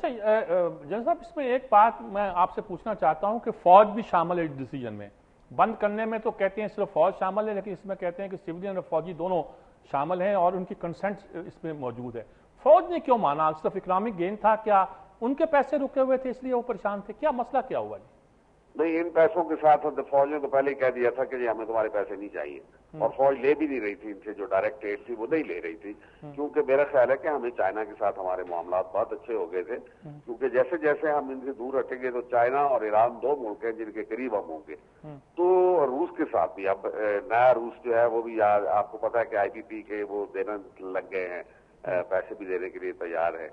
اچھا जनरल साहब, इसमें एक बात मैं आपसे पूछना चाहता हूं कि फौज भी शामिल है डिसीजन में. बंद करने में तो कहते हैं सिर्फ फौज शामिल है, लेकिन इसमें कहते हैं कि सिविलियन और फौजी दोनों शामिल हैं और उनकी कंसेंट इसमें मौजूद है. फौज ने क्यों माना? सिर्फ इकोनॉमिक गेन था क्या? उनके पैसे रुके हुए थे इसलिए वो परेशान थे? क्या मसला क्या हुआ जी? नहीं, इन पैसों के साथ फौज ने तो पहले ही कह दिया था कि जी हमें तुम्हारे पैसे नहीं चाहिए, और फौज ले भी नहीं रही थी इनसे. जो डायरेक्ट एड थी वो नहीं ले रही थी, क्योंकि मेरा ख्याल है कि हमें चाइना के साथ हमारे मामला बहुत अच्छे हो गए थे. क्योंकि जैसे जैसे हम इनसे दूर हटेंगे तो चाइना और ईरान दो मुल्क हैं जिनके करीब हम होंगे. तो रूस के साथ भी अब नया रूस जो है वो भी आपको पता है कि IPP के वो देना लग गए हैं, पैसे भी देने के लिए तैयार है.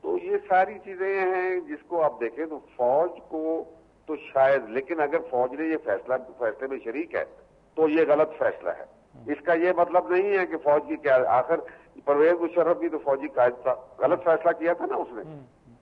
तो ये सारी चीजें हैं जिसको आप देखें तो फौज को तो शायद, लेकिन अगर फौज ने ये फैसले में शरीक है तो ये गलत फैसला है. इसका ये मतलब नहीं है कि फौज की क्या, आखिर परवेज मुशर्रफ भी तो फौजी कायद था, गलत फैसला किया था ना उसने,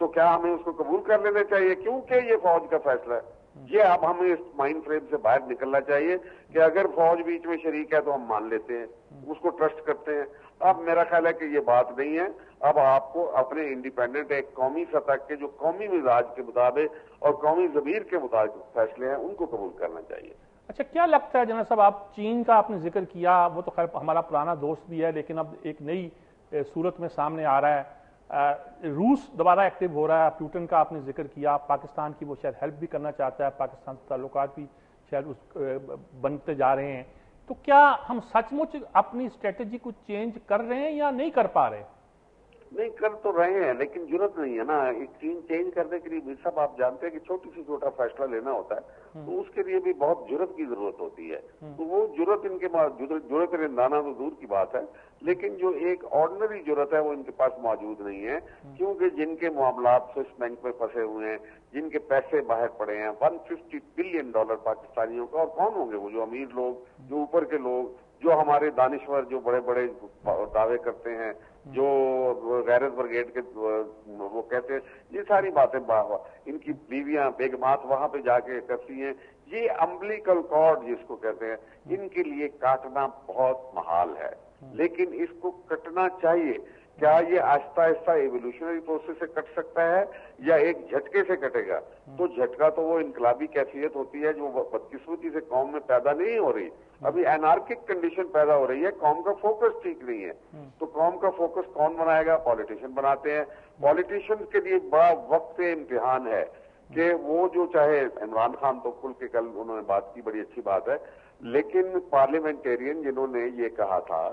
तो क्या हमें उसको कबूल कर लेना चाहिए क्योंकि ये फौज का फैसला है? ये अब हमें इस माइंड फ्रेम से बाहर निकलना चाहिए कि अगर फौज बीच में शरीक है तो हम मान लेते हैं, उसको ट्रस्ट करते हैं. अब मेरा ख्याल है कि ये बात नहीं है. अब आपको अपने इंडिपेंडेंट एक कौमी सतह के जो कौमी मिजाज के मुताबिक और कौमी ज़मीर के मुताबिक फैसले हैं उनको कबूल करना चाहिए. अच्छा, क्या लगता है जनरल साहब, आप चीन का आपने जिक्र किया, वो तो खैर हमारा पुराना दोस्त भी है, लेकिन अब एक नई सूरत में सामने आ रहा है. रूस दोबारा एक्टिव हो रहा है. प्यूटन का आपने जिक्र किया, पाकिस्तान की वो शायद हेल्प भी करना चाहता है, पाकिस्तान से ताल्लुकात भी शायद बनते जा रहे हैं. तो क्या हम सचमुच अपनी स्ट्रेटेजी को चेंज कर रहे हैं या नहीं कर पा रहे? नहीं, कर तो रहे हैं लेकिन जरूरत नहीं है ना. एक चीन चेंज करने के लिए भी सब आप जानते हैं कि छोटी से छोटा फैसला लेना होता है, तो उसके लिए भी बहुत जुर्रत की जरूरत होती है. तो वो जुर्रत इनके पास, जुर्रत रंदाना तो दूर की बात है, लेकिन जो एक ऑर्डिनरी जरूरत है वो इनके पास मौजूद नहीं है. क्योंकि जिनके मामला स्विस बैंक में फंसे हुए हैं, जिनके पैसे बाहर पड़े हैं, $150 बिलियन पाकिस्तानियों का, और कौन होंगे वो? जो अमीर लोग, जो ऊपर के लोग, जो हमारे दानिश्वर जो बड़े बड़े दावे करते हैं, जो गैरत ब्रिगेड के वो कहते हैं, ये सारी बातें इनकी बीवियां बेगमात वहां पे जाके करती हैं. ये अम्बिलिकल कॉर्ड जिसको कहते हैं, इनके लिए काटना बहुत महाल है, लेकिन इसको कटना चाहिए. क्या ये आहिस्ता आहिस्ता एवोल्यूशनरी प्रोसेस से कट सकता है या एक झटके से कटेगा? तो झटका तो वो इनकलाबी कैफियत होती है जो बदकिस्मती से कौम में पैदा नहीं हो रही. अभी एनार्किक कंडीशन पैदा हो रही है, कौम का फोकस ठीक नहीं है. तो कौम का फोकस कौन बनाएगा? पॉलिटिशियन बनाते हैं. पॉलिटिशियन के लिए बड़ा वक्त इम्तिहान है कि वो जो चाहे इमरान खान तो खुल के कल उन्होंने बात की, बड़ी अच्छी बात है, लेकिन पार्लियामेंटेरियन जिन्होंने ये कहा था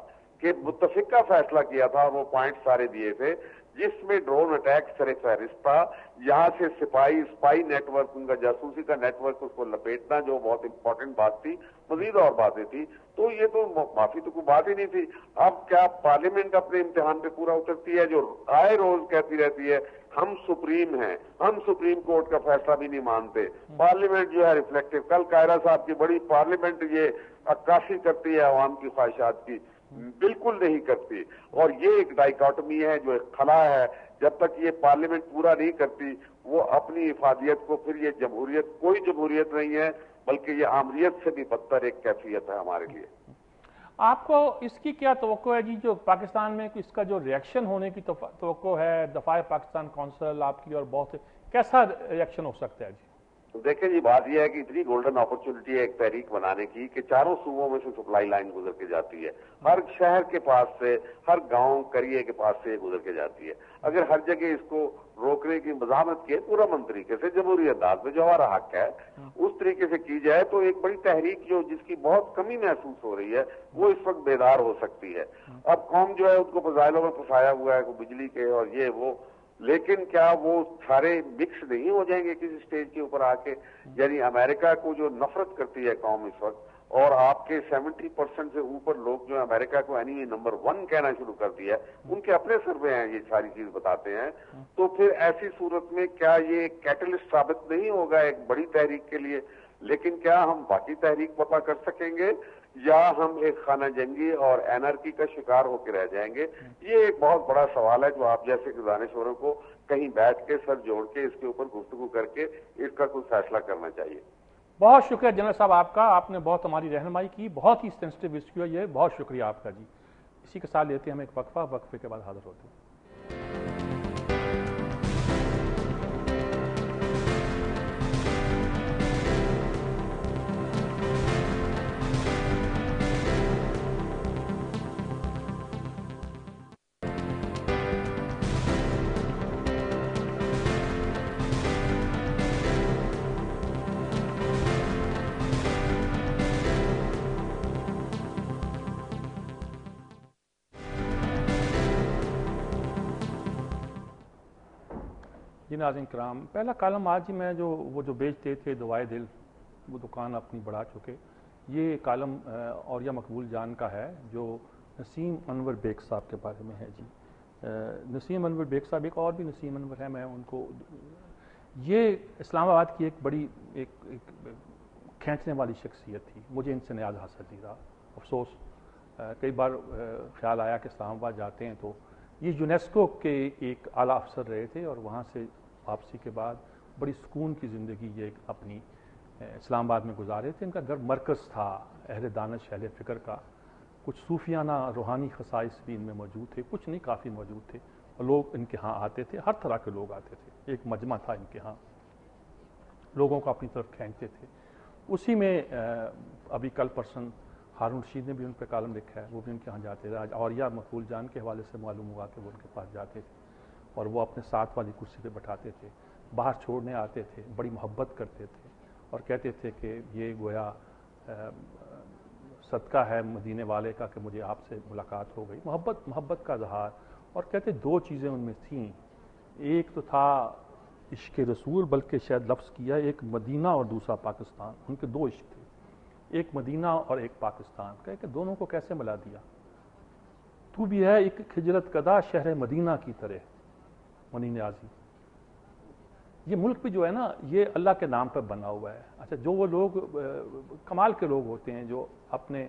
कि मुत्तफिका फैसला किया था, वो पॉइंट सारे दिए थे जिसमें ड्रोन अटैक सरे फहरिस्त था. यहाँ से स्पाई नेटवर्क, उनका जासूसी का नेटवर्क, उसको लपेटना जो बहुत इंपॉर्टेंट बात थी. मजीद और बातें थी, तो ये तो माफी तो कोई बात ही नहीं थी. अब क्या पार्लियामेंट अपने इम्तिहान पे पूरा उतरती है? जो आए रोज कहती रहती है हम सुप्रीम हैं, हम सुप्रीम कोर्ट का फैसला भी नहीं मानते. पार्लियामेंट जो है रिफ्लेक्टिव, कल कायरा साहब की बड़ी पार्लियामेंट ये अक्कासी करती है अवाम की ख्वाहिशात की, बिल्कुल नहीं करती. और ये एक डाइकोटमी है, जो एक खला है. जब तक ये पार्लियामेंट पूरा नहीं करती वो अपनी इफादियत को, फिर ये जमहूरियत कोई जमहूरियत नहीं है, बल्कि ये आमरियत से भी बदतर एक कैफियत है हमारे लिए. आपको इसकी क्या तवक्को है जी? जो पाकिस्तान में इसका जो रिएक्शन होने की तवक्को है, दफाए पाकिस्तान काउंसिल आपकी, और बहुत कैसा रिएक्शन हो सकता है जी? तो देखें जी, बात यह है कि इतनी गोल्डन अपॉर्चुनिटी है एक तहरीक बनाने की कि चारों सूबों में से सप्लाई लाइन गुजर के जाती है. हर शहर के पास से, हर गांव करिए के पास से गुजर के जाती है. अगर हर जगह इसको रोकने की मज़ामत की पूरअमन तरीके से, जमहूरी अंदाज में जो हमारा हक है उस तरीके से की जाए, तो एक बड़ी तहरीक जो जिसकी बहुत कमी महसूस हो रही है वो इस वक्त बेदार हो सकती है. अब कौम जो है उसको फजाइलों में फंसाया हुआ है, बिजली के और ये वो, लेकिन क्या वो सारे मिक्स नहीं हो जाएंगे किसी स्टेज के ऊपर आके? यानी अमेरिका को जो नफरत करती है कौम इस वक्त, और आपके 70% से ऊपर लोग जो अमेरिका को एनिमी नंबर 1 कहना शुरू कर दिया है, उनके अपने सर्वे हैं ये सारी चीज बताते हैं. तो फिर ऐसी सूरत में क्या ये कैटलिस्ट साबित नहीं होगा एक बड़ी तहरीक के लिए? लेकिन क्या हम बाकी तहरीक पता कर सकेंगे या हम एक खाना जंगी और एनआरकी का शिकार होकर रह जाएंगे? ये एक बहुत बड़ा सवाल है जो आप जैसे दानिशवरों को कहीं बैठ के सर जोड़ के इसके ऊपर गुफ्तगू करके इसका कुछ फैसला करना चाहिए. बहुत शुक्रिया जनरल साहब आपका, आपने बहुत हमारी रहनुमाई की. बहुत ही सेंसिटिव इश्यू है ये, बहुत शुक्रिया आपका जी. इसी के साथ लेते हैं हम एक वक्फे के बाद हाजिर होते हैं. جی ناظرین کرام، پہلا کالم آج ہی میں جو بیچتے تھے دعائے دل، وہ دکان اپنی بڑھا چکے. یہ کالم اوریہ مقبول جان کا ہے جو نسیم انور بیگ صاحب کے بارے میں ہے. جی نسیم انور بیگ صاحب، ایک اور بھی نسیم انور ہے، میں ان کو، یہ اسلام آباد کی ایک بڑی ایک کھینچنے والی شخصیت تھی. مجھے ان سے نیاز حاصل نہیں رہا، افسوس. کئی بار خیال آیا کہ اسلام آباد جاتے ہیں تو یہ یونیسکو کے ایک اعلیٰ افسر رہے تھے، اور وہاں سے واپسی کے بعد بڑی سکون کی زندگی یہ اپنی اسلام آباد میں گزارے تھے. ان کا گھر مرکز تھا اہل دانش اہل فکر کا. کچھ صوفیانہ روحانی خصائص بھی ان میں موجود تھے، کچھ نہیں کافی موجود تھے، اور لوگ ان کے ہاں آتے تھے، ہر طرح کے لوگ آتے تھے. ایک مجمع تھا ان کے ہاں، لوگوں کو اپنی طرف کھینچتے تھے. اسی میں ابھی کل پرسن ہارون رشید نے بھی ان پہ کالم لکھا ہے، وہ بھی ان کے ہاں جاتے تھے. آج اوریہ مقبول جان کے حوالے سے معلوم ہوا کہ وہ ان کے پاس جاتے تھے اور وہ اپنے ساتھ والی کرسی پہ بٹھاتے تھے، باہر چھوڑنے آتے تھے، بڑی محبت کرتے تھے اور کہتے تھے کہ یہ گویا صدقہ ہے مدینے والے کا کہ مجھے آپ سے ملاقات ہو گئی. محبت کا اظہار. اور کہتے دو چیزیں ان میں تھیں، ایک تو تھا عشق رسول، بلکہ شاید لفظ کیا ایک مدینہ اور دوسرا پاکستان. ان کے دو عشق تھے، ایک مدینہ اور ایک پاکستان. کہ دونوں کو کیسے ملا دیا. تو بھی ہے ایک ہجرت کدا شہر مدینہ کی طرح منی نیازی. یہ ملک بھی جو ہے نا، یہ اللہ کے نام پر بنا ہوا ہے. اچھا، جو وہ لوگ کمال کے لوگ ہوتے ہیں جو اپنے،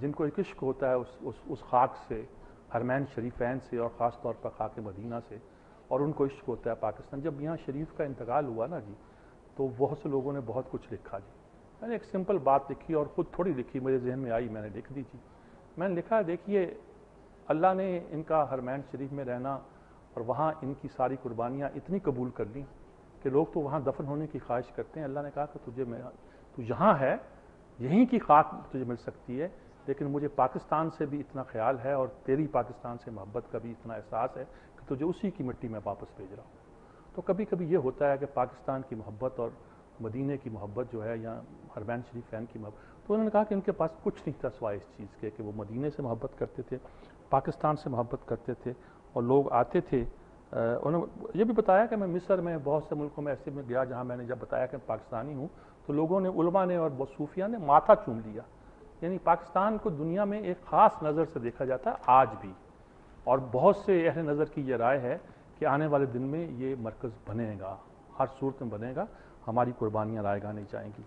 جن کو ایک عشق ہوتا ہے اس خاک سے، حرمین شریفین سے، اور خاص طور پر خاک مدینہ سے، اور ان کو عشق ہوتا ہے پاکستان. جب میاں شریف کا انتقال ہوا نا جی، تو بہت سے لوگوں نے بہت کچھ لکھا. جی میں نے ایک سمپل بات لکھی، اور خود تھوڑی لکھی، میرے ذہن میں آئی، میں نے لکھ دی. جی میں نے لکھا، دیکھیے اللہ نے ان کا حرمین شریف میں رہنا اور وہاں ان کی ساری قربانیاں اتنی قبول کر لیں کہ لوگ تو وہاں دفن ہونے کی خواہش کرتے ہیں. اللہ نے کہا کہ تو یہاں ہے، یہیں کی خاک تجھے مل سکتی ہے، لیکن مجھے پاکستان سے بھی اتنا خیال ہے اور تیری پاکستان سے محبت کا بھی اتنا احساس ہے کہ تجھے اسی کی مٹی میں واپس بھیج رہا ہوں. تو کبھی کبھی یہ ہوتا ہے کہ پاکستان کی محبت اور مدینے کی محبت جو ہے، یا حرمین شریفین کی محبت، تو انہوں نے کہا کہ ان کے پاس کچھ نہیں تھا سوائے اس چیز کے کہ وہ مدینے سے محبت کرتے تھے، پاکستان سے محبت کرتے تھے، اور لوگ آتے تھے. انہوں نے یہ بھی بتایا کہ میں مصر میں بہت سے ملکوں میں ایسے میں گیا جہاں میں نے جب بتایا کہ پاکستانی ہوں تو لوگوں نے، علماء نے اور صوفیہ نے ماتھا چوم لیا. یعنی پاکستان کو دنیا میں ایک خاص نظر سے دیکھا جاتا ہے آج بھی، اور بہت سے اہل نظر کی یہ رائے ہے کہ آنے والے دن میں یہ مرکز بنے گا، ہر صورت میں بنے گا. ہماری قربانیاں رائے گاہ نہیں جائیں گی.